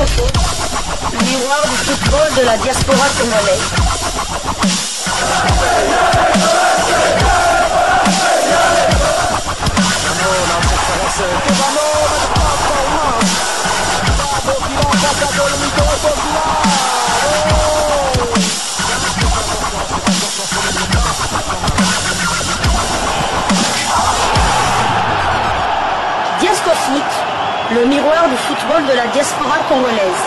Foot, le miroir du football de la diaspora congolaise. Diasco Foot, le miroir du football de la diaspora congolaise.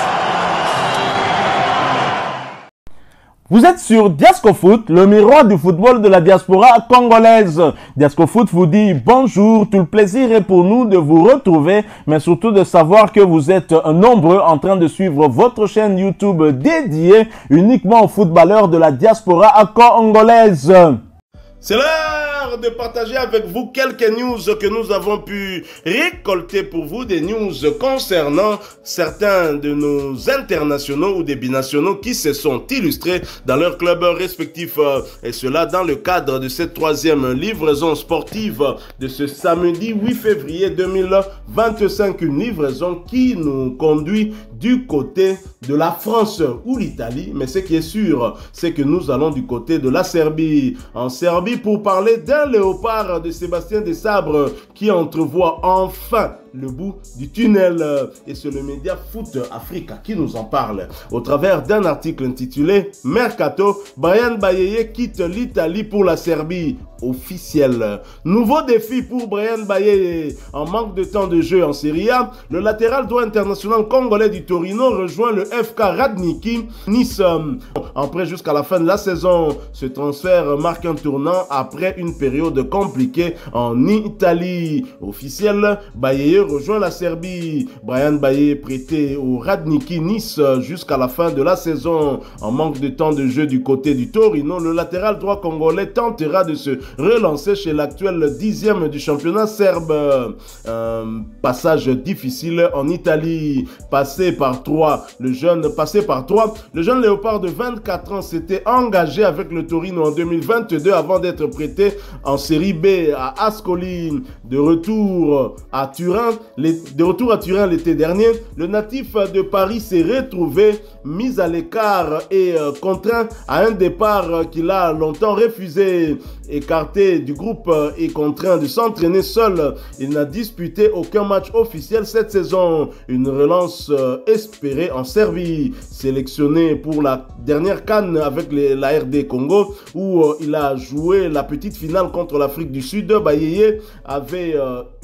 Vous êtes sur Diasco Foot, le miroir du football de la diaspora congolaise. Diasco Foot vous dit bonjour, tout le plaisir est pour nous de vous retrouver, mais surtout de savoir que vous êtes nombreux en train de suivre votre chaîne YouTube dédiée uniquement aux footballeurs de la diaspora congolaise. C'est l'heure de partager avec vous quelques news que nous avons pu récolter pour vous, des news concernant certains de nos internationaux ou des binationaux qui se sont illustrés dans leurs clubs respectifs, et cela dans le cadre de cette troisième livraison sportive de ce samedi 8 février 2025, une livraison qui nous conduit du côté de la France ou l'Italie, mais ce qui est sûr, c'est que nous allons du côté de la Serbie. En Serbie, pour parler d'un léopard de Sébastien Desabre qui entrevoit enfin le bout du tunnel, et c'est le média Foot Africa qui nous en parle au travers d'un article intitulé Mercato, Bryan Bayeye quitte l'Italie pour la Serbie. Officiel. Nouveau défi pour Bryan Bayeye. En manque de temps de jeu en Serie A, le latéral droit international congolais du Torino rejoint le FK Radniki Nice. En prêt jusqu'à la fin de la saison, ce transfert marque un tournant après une période compliquée en Italie. Officiel, Bayeye rejoint la Serbie. Bryan Bayeye prêté au Radniki Nice jusqu'à la fin de la saison. En manque de temps de jeu du côté du Torino, le latéral droit congolais tentera de se relancer chez l'actuel 10e du championnat serbe. Un passage difficile en Italie. Passé par trois, le jeune léopard de 24 ans s'était engagé avec le Torino en 2022 avant d'être prêté en série B à Ascoli. De retour à Turin l'été dernier, le natif de Paris s'est retrouvé mis à l'écart et contraint à un départ qu'il a longtemps refusé. Écarté du groupe et contraint de s'entraîner seul, il n'a disputé aucun match officiel cette saison. Une relance espérée en Serbie. Sélectionné pour la dernière CAN avec la RD Congo, où il a joué la petite finale contre l'Afrique du Sud, Bayeye avait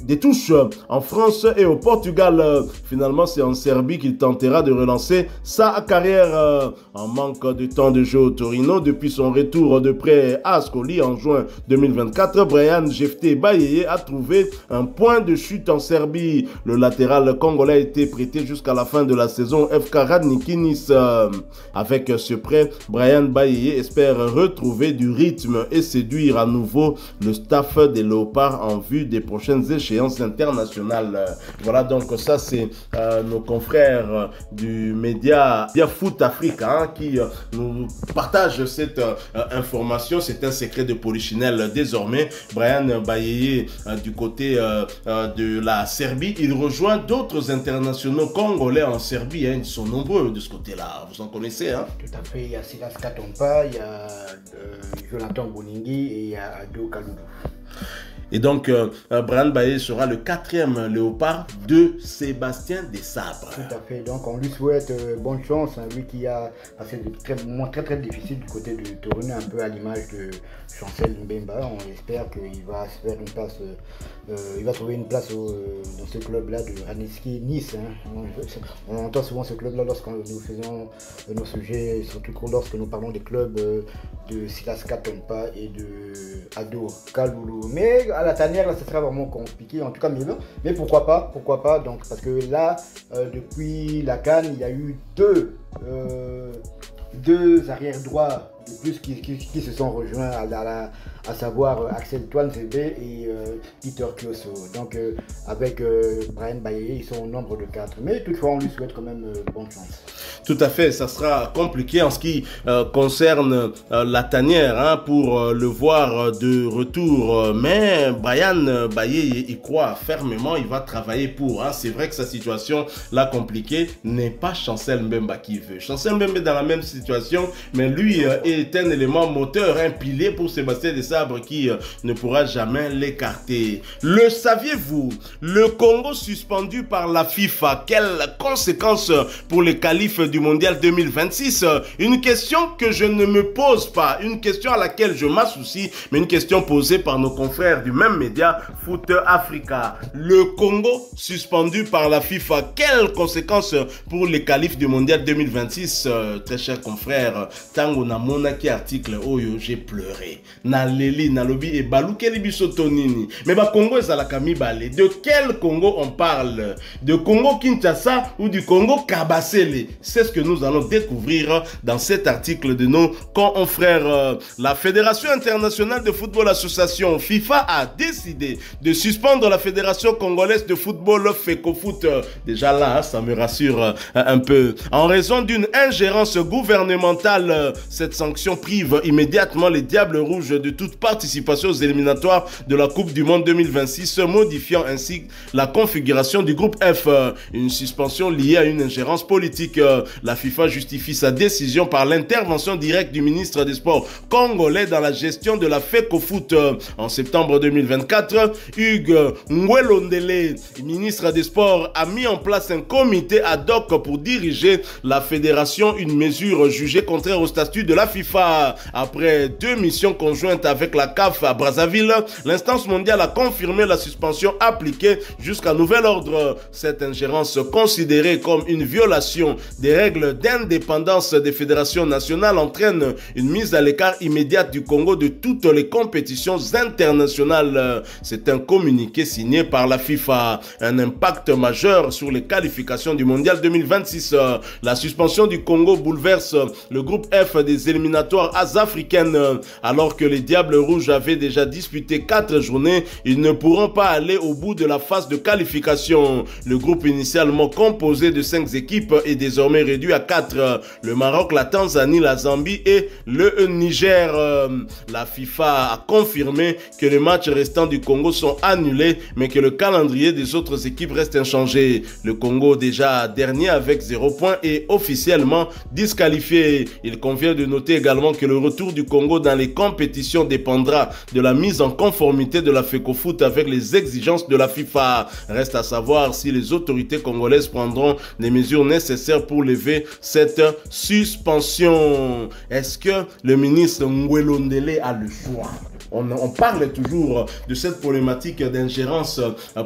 des touches en France et au Portugal. Finalement, c'est en Serbie qu'il tentera de relancer sa carrière. En manque de temps de jeu au Torino, depuis son retour de prêt à Ascoli en juin 2024, Bryan Jefté Bayeye a trouvé un point de chute en Serbie. Le latéral congolais a été prêté jusqu'à la fin de la saison FK Radniki Nice. Avec ce prêt, Bryan Bayeye espère retrouver du rythme et séduire à nouveau le staff des Léopards en vue des prochaines échéances internationales. Voilà, donc ça c'est nos confrères du média Foot Africa qui nous partagent cette information. C'est un secret de polichinelle désormais. Bryan Bayeye du côté de la Serbie, il rejoint d'autres internationaux congolais en Serbie. Ils sont nombreux de ce côté-là. Vous en connaissez, hein? Tout à fait. Il y a Silas Katompa, il y a Jonathan Boningi et il y a Ado Kaloudou. Et donc, Bryan Bayeye sera le 4e léopard de Sébastien Desabre. Tout à fait. Donc, on lui souhaite bonne chance. Lui qui a passé des moments très difficiles du côté du Torino, un peu à l'image de Chancel Mbemba. On espère qu'il va se faire une place, il va trouver une place dans ce club-là de Radniki Nice. On entend souvent ce club-là lorsque nous faisons nos sujets, surtout lorsque nous parlons des clubs de Silas Katompa et de Ado Kaloulou. Mais à la tanière, là, ce sera vraiment compliqué, en tout cas, mais pourquoi pas, donc, parce que là, depuis la CAN, il y a eu deux arrières droits plus qui se sont rejoints à savoir Axel Tuanzebe et Peter Kioso. Donc avec Brian Baye, ils sont au nombre de 4. Mais toutefois, on lui souhaite quand même bonne chance. Tout à fait, ça sera compliqué en ce qui concerne la tanière hein, pour le voir de retour. Mais Brian Baye y croit fermement, il va travailler pour. Hein. C'est vrai que sa situation là compliquée n'est pas Chancel Mbemba qui veut. Chancel Mbemba est dans la même situation, mais lui est un élément moteur, un pilier pour Sébastien Desabre qui ne pourra jamais l'écarter. Le saviez-vous? Le Congo suspendu par la FIFA, quelles conséquences pour les qualifs du mondial 2026? Une question que je ne me pose pas, une question à laquelle je m'associe, mais une question posée par nos confrères du même média, Foot Africa. Le Congo suspendu par la FIFA, quelles conséquences pour les qualifs du mondial 2026? Très chers confrères, tango na monaki article oyo j'ai pleuré. Na leli na lobi et balukeli bisotonini. Mais ba Congo ezalaka mibale. De quel Congo on parle? De Congo Kinshasa ou du Congo Kabasele? C'est ce que nous allons découvrir dans cet article de nos confrères. La Fédération internationale de football association FIFA a décidé de suspendre la Fédération congolaise de football FECOFOOT. Déjà là, ça me rassure un peu. En raison d'une ingérence gouvernementale, cette sanction prive immédiatement les Diables Rouges de toute participation aux éliminatoires de la Coupe du Monde 2026, modifiant ainsi la configuration du groupe F. Une suspension liée à une ingérence politique. La FIFA justifie sa décision par l'intervention directe du ministre des Sports congolais dans la gestion de la FECOFOOT. En septembre 2024, Hugues Ngwelondele, ministre des Sports, a mis en place un comité ad hoc pour diriger la fédération, une mesure jugée contraire au statut de la FIFA. Après 2 missions conjointes avec la CAF à Brazzaville, l'instance mondiale a confirmé la suspension appliquée jusqu'à nouvel ordre. Cette ingérence considérée comme une violation des règles d'indépendance des fédérations nationales entraîne une mise à l'écart immédiate du Congo de toutes les compétitions internationales. C'est un communiqué signé par la FIFA. Un impact majeur sur les qualifications du mondial 2026. La suspension du Congo bouleverse le groupe F des éliminatoires africaines. Alors que les Diables Rouges avaient déjà disputé 4 journées, ils ne pourront pas aller au bout de la phase de qualification. Le groupe initialement composé de 5 équipes est désormais réduit à 4. Le Maroc, la Tanzanie, la Zambie et le Niger. La FIFA a confirmé que les matchs restants du Congo sont annulés, mais que le calendrier des autres équipes reste inchangé. Le Congo, déjà dernier avec 0 points, est officiellement disqualifié. Il convient de noter également que le retour du Congo dans les compétitions dépendra de la mise en conformité de la FECOFOOT avec les exigences de la FIFA. Reste à savoir si les autorités congolaises prendront les mesures nécessaires pour lever cette suspension. Est-ce que le ministre Ngwelondele a le choix? On parle toujours de cette problématique d'ingérence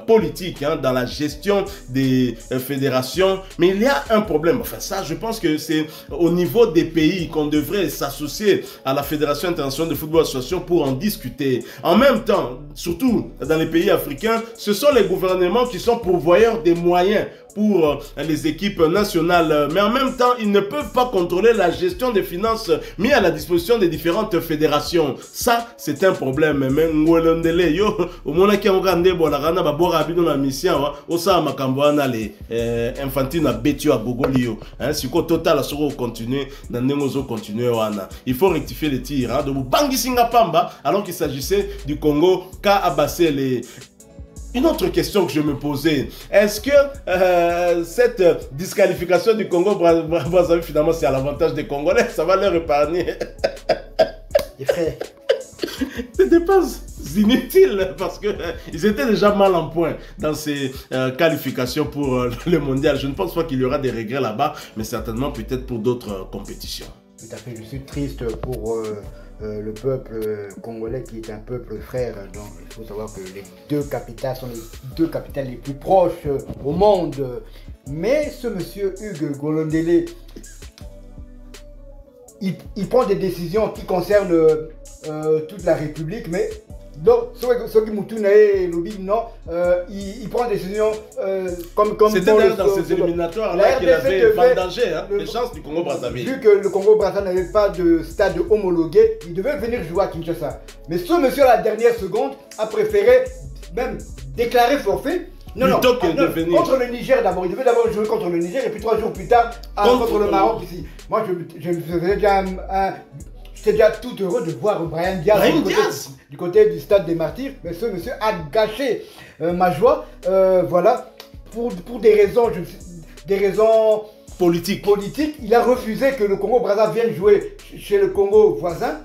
politique hein, dans la gestion des fédérations, mais il y a un problème. Enfin ça, je pense que c'est au niveau des pays qu'on devrait s'associer à la Fédération internationale de football association pour en discuter. En même temps, surtout dans les pays africains, ce sont les gouvernements qui sont pourvoyeurs des moyens pour les équipes nationales. Mais en même temps, ils ne peuvent pas contrôler la gestion des finances mises à la disposition des différentes fédérations. Ça, c'est un problème. Mais Ngwelondele, yo, au moment qui on regarde Bolarana, Babora Abidon la mission, au sa Makamboana, les infantines à Betio à Gogolio. Si au total, ça va continuer, dans Nemozo continuer, il faut rectifier les tirs. De Bangi Singapamba, alors qu'il s'agissait du Congo, qu'a abassé les. Une autre question que je me posais, est-ce que cette disqualification du Congo Brazzaville, finalement, c'est à l'avantage des Congolais? Ça va leur épargner Les frères. des dépenses inutiles parce que ils étaient déjà mal en point dans ces qualifications pour le mondial. Je ne pense pas qu'il y aura des regrets là-bas, mais certainement peut-être pour d'autres compétitions. Tout à fait, je suis triste pour le peuple congolais qui est un peuple frère. Donc il faut savoir que les 2 capitales sont les 2 capitales les plus proches au monde. Mais ce monsieur Hugues Ngwelondele, il prend des décisions qui concernent toute la République, mais Donc, ceux qui Moutouna et Lobby, non, il prend des décisions comme c'était d'ailleurs dans ces éliminatoires-là qu'il avait vendangé les chances du Congo-Brazzaville. Vu que le Congo-Brazzaville n'avait pas de stade homologué, il devait venir jouer à Kinshasa. Mais ce monsieur, à la dernière seconde, a préféré même déclarer forfait. Plutôt que de venir. Contre le Niger d'abord. Il devait d'abord jouer contre le Niger et puis 3 jours plus tard contre le Maroc ici. Moi, je me faisais déjà j'étais déjà tout heureux de voir Brahim Diaz du côté du stade des Martyrs, mais ce monsieur a gâché ma joie, voilà, pour des raisons politiques. Il a refusé que le Congo-Brazzaville vienne jouer chez le Congo voisin.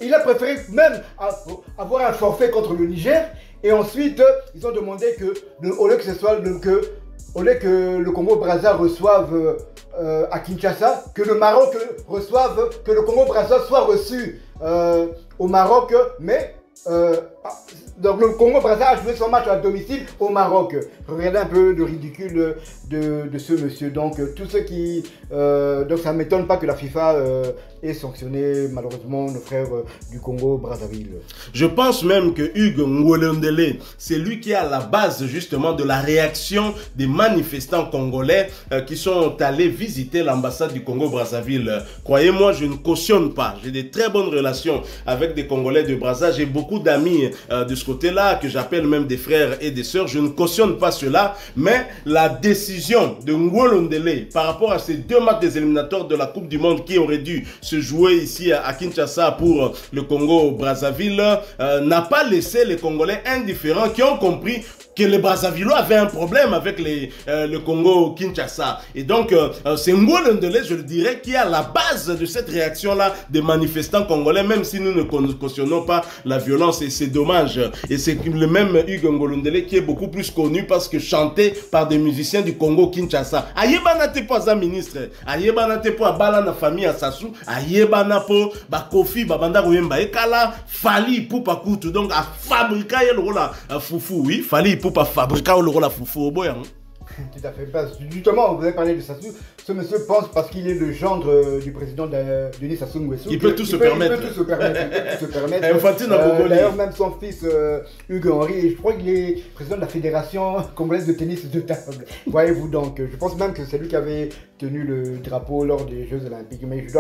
Il a préféré même avoir un forfait contre le Niger, et ensuite ils ont demandé que, au lieu que le Congo-Brazzaville reçoive à Kinshasa, que le Maroc reçoive, que le Congo-Brazzaville soit reçu au Maroc, mais donc le Congo-Brazzaville a joué son match à domicile au Maroc. Regardez un peu le ridicule de ce monsieur. Donc tous ceux qui... donc ça ne m'étonne pas que la FIFA ait sanctionné malheureusement nos frères du Congo-Brazzaville. Je pense même que Hugues Ngolondele, c'est lui qui est à la base justement de la réaction des manifestants congolais qui sont allés visiter l'ambassade du Congo-Brazzaville. Croyez-moi, je ne cautionne pas. J'ai des très bonnes relations avec des Congolais de Brazza. J'ai beaucoup d'amis de ce côté-là, que j'appelle même des frères et des sœurs. Je ne cautionne pas cela, mais la décision de Ngolondele par rapport à ces 2 matchs des éliminatoires de la Coupe du Monde qui auraient dû se jouer ici à Kinshasa pour le Congo-Brazzaville n'a pas laissé les Congolais indifférents qui ont compris que les Brazzavillois avaient un problème avec le Congo-Kinshasa. Et donc, c'est Ngolondele, je le dirais, qui est à la base de cette réaction-là des manifestants congolais, même si nous ne cautionnons pas la violence, et c'est dommage. Et c'est le même Hugues Ngolondele qui est beaucoup plus connu parce que chanté par des musiciens du Congo-Kinshasa. Ayebana te po aza ministre, ayebana te po abala na famille à Sassou, ayebana po ba Kofi babanda koyemba ekala Fali Ipupa kutu, donc à fabriquer le rôle à foufou, oui, Fali Ipupa fabriquer le rôle à foufou au boy. Tout à fait. Justement, vous avez parlé de Sassou. Ce monsieur pense parce qu'il est le gendre du président Denis Sassou Nguesso. Il peut tout se permettre. Il peut tout se permettre. D'ailleurs, même son fils Hugues Henry, je crois qu'il est président de la Fédération congolaise de tennis de table. Voyez-vous, donc, je pense même que c'est lui qui avait tenu le drapeau lors des Jeux Olympiques. Mais je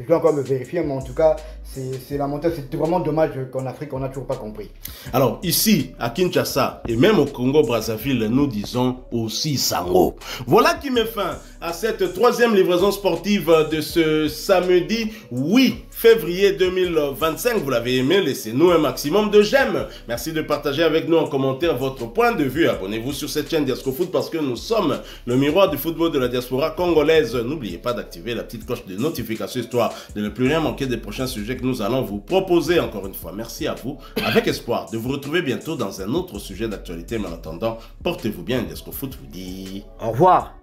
dois encore me vérifier, mais en tout cas, c'est lamentable. C'est vraiment dommage qu'en Afrique, on n'a toujours pas compris. Alors, ici, à Kinshasa, et même au Congo-Brazzaville, nous disons aussi Sango. Voilà qui met fin à cette 3e livraison sportive de ce samedi 8 février 2025. Vous l'avez aimé, laissez-nous un maximum de j'aime. Merci de partager avec nous en commentaire votre point de vue. Abonnez-vous sur cette chaîne Diasco Foot parce que nous sommes le miroir du football de la diaspora congolaise. N'oubliez pas d'activer la petite cloche de notification histoire de ne plus rien manquer des prochains sujets que nous allons vous proposer. Encore une fois, merci à vous. Avec espoir de vous retrouver bientôt dans un autre sujet d'actualité. Mais en attendant, portez-vous bien. Diasco Foot vous dit au revoir.